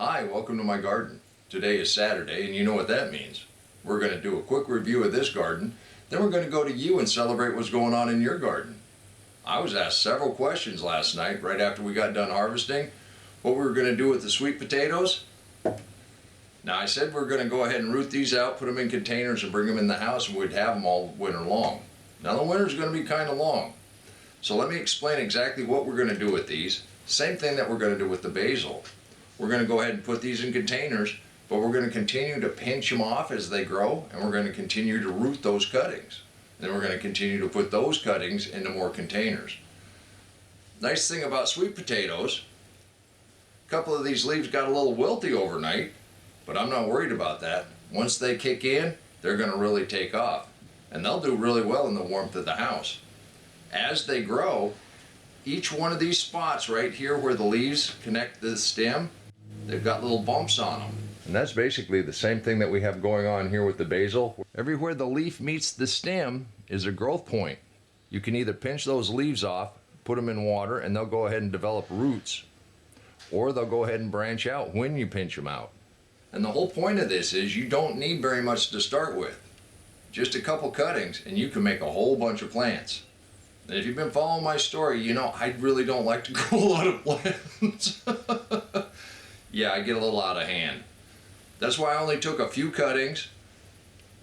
Hi, welcome to my garden. Today is Saturday and you know what that means. We're going to do a quick review of this garden, then we're going to go to you and celebrate what's going on in your garden. I was asked several questions last night right after we got done harvesting what we were going to do with the sweet potatoes. Now I said we're going to go ahead and root these out, put them in containers and bring them in the house and we'd have them all winter long. Now the winter's going to be kind of long. So let me explain exactly what we're going to do with these. Same thing that we're going to do with the basil. We're going to go ahead and put these in containers, but we're going to continue to pinch them off as they grow, and we're going to continue to root those cuttings. Then we're going to continue to put those cuttings into more containers. Nice thing about sweet potatoes, a couple of these leaves got a little wilty overnight, but I'm not worried about that. Once they kick in, they're going to really take off, and they'll do really well in the warmth of the house. As they grow, each one of these spots right here where the leaves connect to the stem, they've got little bumps on them. And that's basically the same thing that we have going on here with the basil. Everywhere the leaf meets the stem is a growth point. You can either pinch those leaves off, put them in water, and they'll go ahead and develop roots, or they'll go ahead and branch out when you pinch them out. And the whole point of this is you don't need very much to start with. Just a couple cuttings and you can make a whole bunch of plants. And if you've been following my story, you know I really don't like to grow a lot of plants. Yeah, I get a little out of hand. That's why I only took a few cuttings.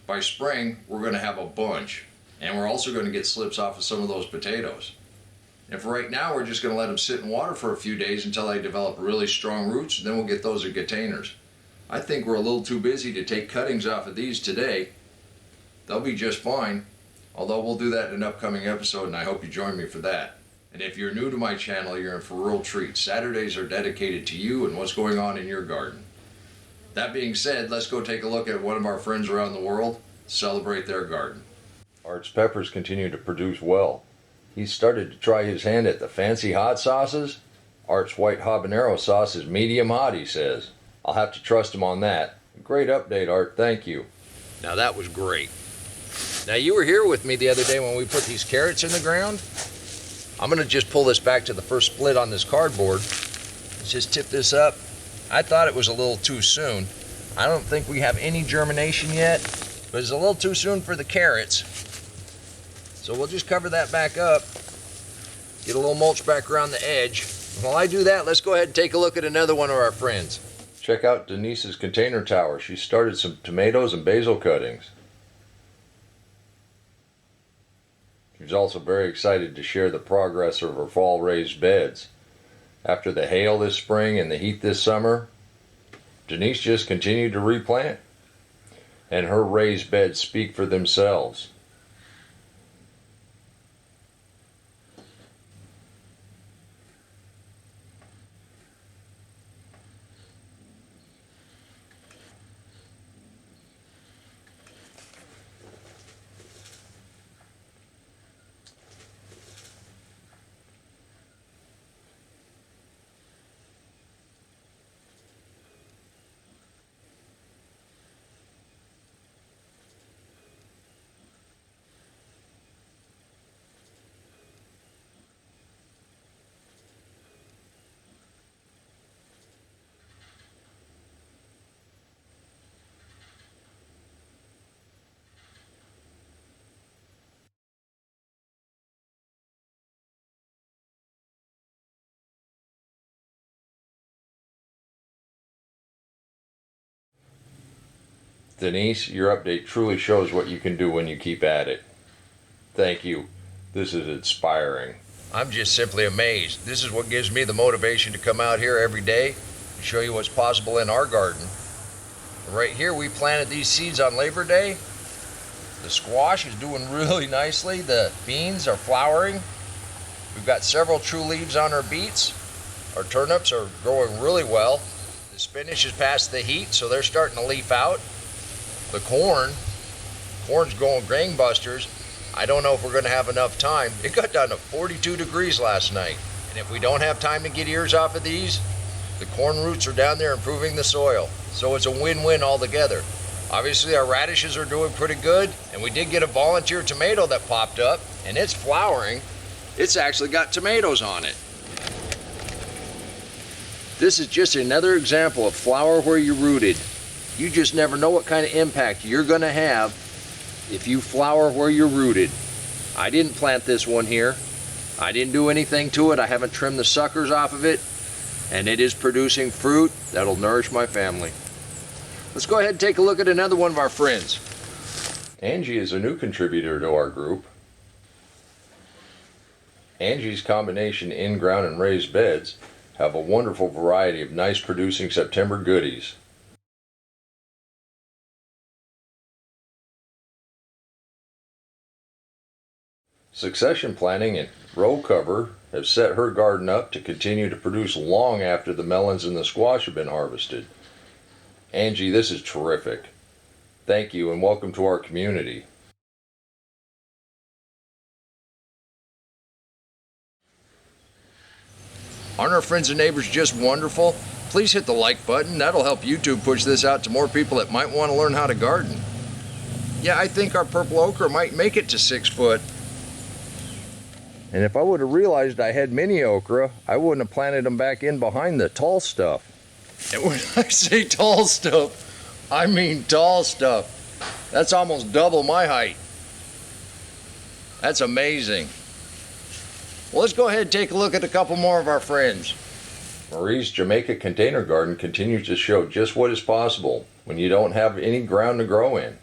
By spring, we're going to have a bunch. And we're also going to get slips off of some of those potatoes. And for right now, we're just going to let them sit in water for a few days until they develop really strong roots, and then we'll get those in containers. I think we're a little too busy to take cuttings off of these today. They'll be just fine. Although we'll do that in an upcoming episode, and I hope you join me for that. And if you're new to my channel, you're in for a real treat. Saturdays are dedicated to you and what's going on in your garden. That being said, let's go take a look at one of our friends around the world celebrate their garden. Art's peppers continue to produce well. He's started to try his hand at the fancy hot sauces. Art's white habanero sauce is medium hot, he says. I'll have to trust him on that. Great update, Art. Thank you. Now that was great. Now you were here with me the other day when we put these carrots in the ground. I'm going to just pull this back to the first split on this cardboard. Let's just tip this up. I thought it was a little too soon. I don't think we have any germination yet, but it's a little too soon for the carrots. So we'll just cover that back up, get a little mulch back around the edge. And while I do that, let's go ahead and take a look at another one of our friends. Check out Denise's container tower. She started some tomatoes and basil cuttings. She's also very excited to share the progress of her fall raised beds. After the hail this spring and the heat this summer, Denise just continued to replant, and her raised beds speak for themselves. Denise, your update truly shows what you can do when you keep at it. Thank you. This is inspiring. I'm just simply amazed. This is what gives me the motivation to come out here every day and show you what's possible in our garden. Right here, we planted these seeds on Labor Day. The squash is doing really nicely. The beans are flowering. We've got several true leaves on our beets. Our turnips are growing really well. The spinach is past the heat, so they're starting to leaf out. The corn's going gangbusters. I don't know if we're going to have enough time. It got down to 42 degrees last night. And if we don't have time to get ears off of these, the corn roots are down there improving the soil. So it's a win-win altogether. Obviously our radishes are doing pretty good, and we did get a volunteer tomato that popped up, and it's flowering. It's actually got tomatoes on it. This is just another example of flower where you're rooted. You just never know what kind of impact you're going to have if you flower where you're rooted. I didn't plant this one here. I didn't do anything to it. I haven't trimmed the suckers off of it. And it is producing fruit that'll nourish my family. Let's go ahead and take a look at another one of our friends. Angie is a new contributor to our group. Angie's combination in-ground and raised beds have a wonderful variety of nice producing September goodies. Succession planting and row cover have set her garden up to continue to produce long after the melons and the squash have been harvested. Angie, this is terrific. Thank you and welcome to our community. Aren't our friends and neighbors just wonderful? Please hit the like button. That'll help YouTube push this out to more people that might want to learn how to garden. Yeah, I think our purple okra might make it to 6 foot. And if I would have realized I had mini okra, I wouldn't have planted them back in behind the tall stuff. And when I say tall stuff, I mean tall stuff. That's almost double my height. That's amazing. Well, let's go ahead and take a look at a couple more of our friends. Marie's Jamaica container garden continues to show just what is possible when you don't have any ground to grow in.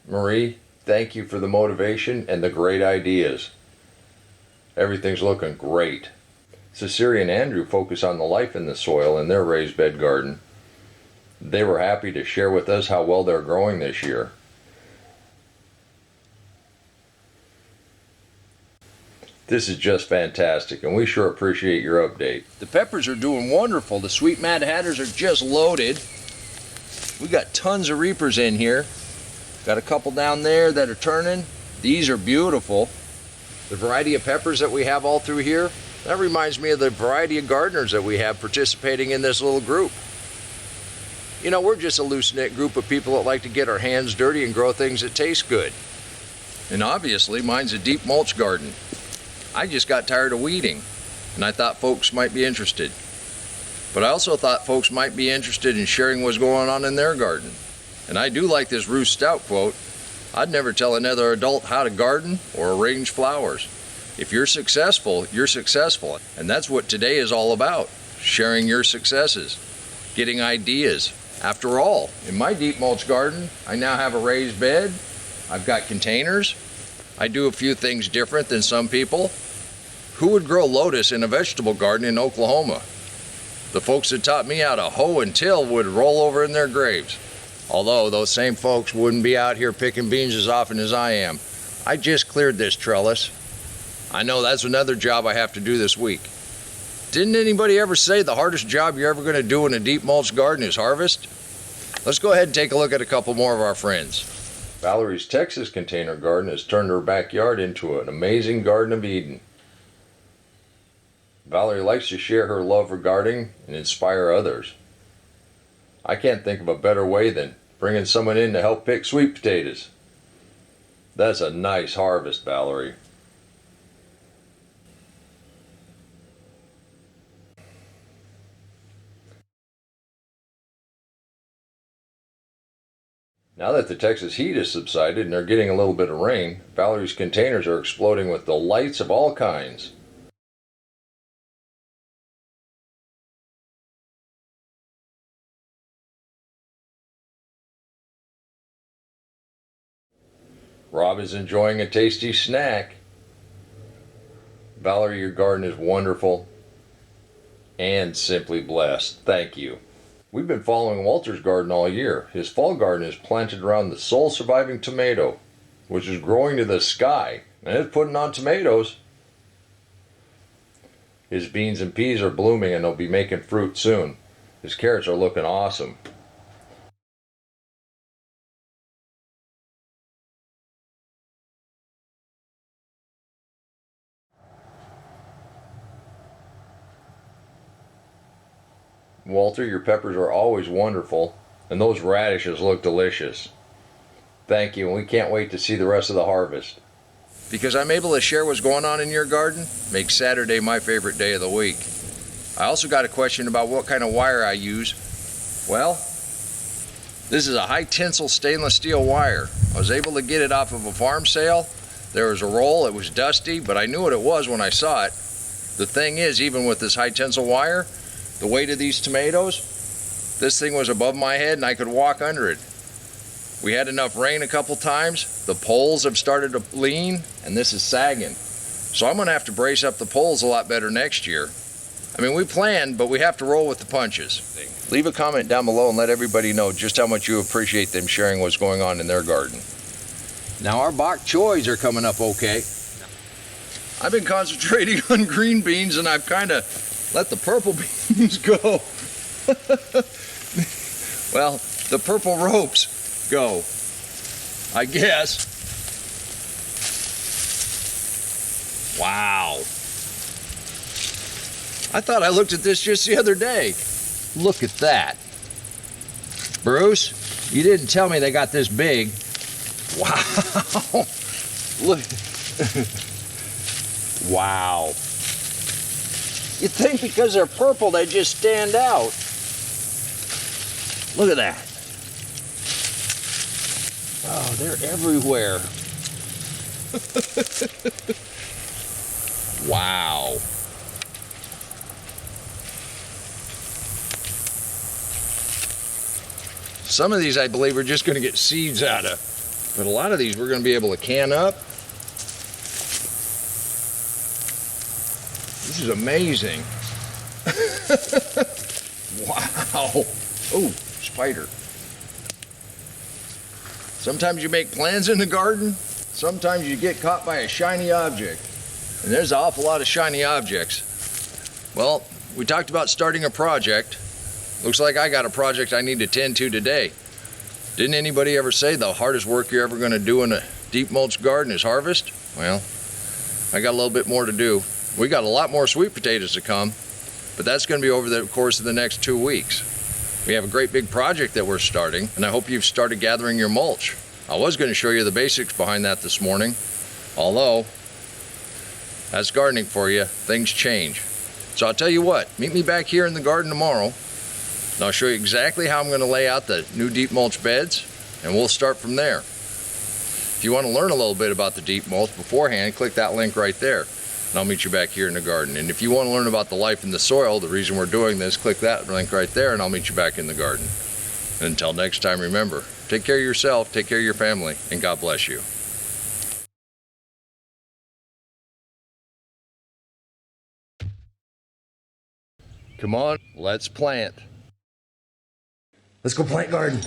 Marie, thank you for the motivation and the great ideas. Everything's looking great. Cecilia and Andrew focus on the life in the soil in their raised bed garden. They were happy to share with us how well they're growing this year. This is just fantastic, and we sure appreciate your update. The peppers are doing wonderful. The Sweet Mad Hatters are just loaded. We got tons of reapers in here. Got a couple down there that are turning. These are beautiful. The variety of peppers that we have all through here, that reminds me of the variety of gardeners that we have participating in this little group. You know, we're just a loose-knit group of people that like to get our hands dirty and grow things that taste good. And obviously, mine's a deep mulch garden. I just got tired of weeding, and I thought folks might be interested. But I also thought folks might be interested in sharing what's going on in their garden. And I do like this Ruth Stout quote, "I'd never tell another adult how to garden or arrange flowers. If you're successful, you're successful." And that's what today is all about, sharing your successes, getting ideas. After all, in my deep mulch garden, I now have a raised bed, I've got containers, I do a few things different than some people. Who would grow lotus in a vegetable garden in Oklahoma? The folks that taught me how to hoe and till would roll over in their graves. Although those same folks wouldn't be out here picking beans as often as I am. I just cleared this trellis. I know that's another job I have to do this week. Didn't anybody ever say the hardest job you're ever going to do in a deep mulch garden is harvest? Let's go ahead and take a look at a couple more of our friends. Valerie's Texas container garden has turned her backyard into an amazing Garden of Eden. Valerie likes to share her love for gardening and inspire others. I can't think of a better way than bringing someone in to help pick sweet potatoes. That's a nice harvest, Valerie. Now that the Texas heat has subsided and they're getting a little bit of rain, Valerie's containers are exploding with delights of all kinds. Rob is enjoying a tasty snack. Valerie, your garden is wonderful and simply blessed. Thank you. We've been following Walter's garden all year. His fall garden is planted around the sole surviving tomato, which is growing to the sky, and it's putting on tomatoes. His beans and peas are blooming and they'll be making fruit soon. His carrots are looking awesome. Walter, your peppers are always wonderful, and those radishes look delicious. Thank you, and we can't wait to see the rest of the harvest. Because I'm able to share what's going on in your garden, makes Saturday my favorite day of the week. I also got a question about what kind of wire I use. Well, this is a high tensile stainless steel wire. I was able to get it off of a farm sale. There was a roll, it was dusty, but I knew what it was when I saw it. The thing is, even with this high tensile wire, the weight of these tomatoes, this thing was above my head and I could walk under it. We had enough rain a couple times, the poles have started to lean, and this is sagging. So I'm gonna have to brace up the poles a lot better next year. I mean, we planned, but we have to roll with the punches. Leave a comment down below and let everybody know just how much you appreciate them sharing what's going on in their garden. Now our bok choys are coming up okay. I've been concentrating on green beans and I've kind of let the purple beans go. Well, the purple ropes go, I guess. Wow. I thought I looked at this just the other day. Look at that. Bruce, you didn't tell me they got this big. Wow. Look. Wow. You'd think because they're purple they just stand out. Look at that. Oh, they're everywhere. Wow. Some of these, I believe, are just going to get seeds out of, but a lot of these we're going to be able to can up. This is amazing. Wow. Oh, spider. Sometimes you make plans in the garden, sometimes you get caught by a shiny object. And there's an awful lot of shiny objects. Well, we talked about starting a project. Looks like I got a project I need to tend to today. Didn't anybody ever say the hardest work you're ever going to do in a deep mulch garden is harvest? Well, I got a little bit more to do. We got a lot more sweet potatoes to come, but that's going to be over the course of the next 2 weeks. We have a great big project that we're starting, and I hope you've started gathering your mulch. I was going to show you the basics behind that this morning, although that's gardening for you. Things change. So I'll tell you what, meet me back here in the garden tomorrow, and I'll show you exactly how I'm going to lay out the new deep mulch beds, and we'll start from there. If you want to learn a little bit about the deep mulch beforehand, click that link right there, and I'll meet you back here in the garden. And if you want to learn about the life in the soil, the reason we're doing this, click that link right there, and I'll meet you back in the garden. And until next time, remember, take care of yourself, take care of your family, and God bless you. Come on, let's plant. Let's go plant garden.